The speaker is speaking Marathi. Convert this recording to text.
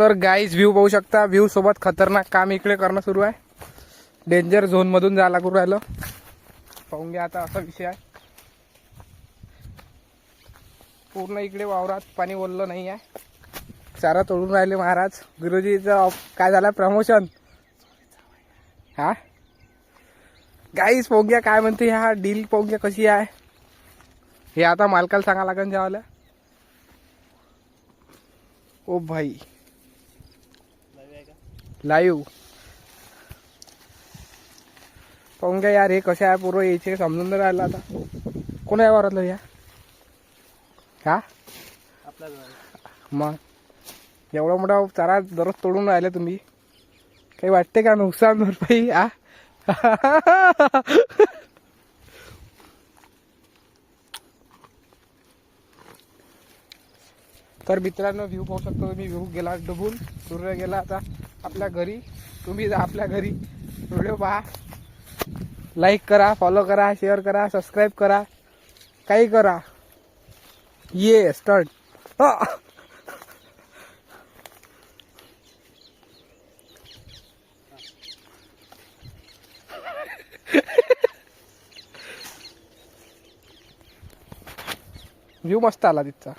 तर गाईज व्ह्यू पाहू शकता. व्ह्यू सोबत खतरनाक काम इकडे करणं सुरू आहे. डेंजर झोन मधून जायला लागून राहिलं. पाहून घ्या आता असा विषय आहे. पूर्ण इकडे वावरात पाणी ओललं नाही आहे. चारा तोडून राहिले महाराज. गुरुजीचं काय झालं प्रमोशन. हा गाईज पाहून घ्या काय म्हणते. ह्या डील पाहून घ्या कशी आहे. हे आता मालकाला सांगा लागेल जेवायला. ओ भाई लाईव्ह पाहून घ्या यार. हे कसे आहे पूर्व यायचे समजून नाही राहिलं. आता कोण आहे वावरातलं या. हा मग एवढा मोठा चारा दररोज तोडून राहिले तुम्ही. काही वाटते का नुकसान भरपाई. आ तर मित्रांनो व्ह्यू पाहू शकतो तुम्ही. व्ह्यू गेला डुबून. सूर्य गेला आता आपल्या घरी. तुम्ही जा आपल्या घरी. व्हिडिओ पहा. लाईक करा, फॉलो करा, शेअर करा, सबस्क्राईब करा, काही करा. ये स्टार्ट. व्ह्यू मस्त आला तिथचा.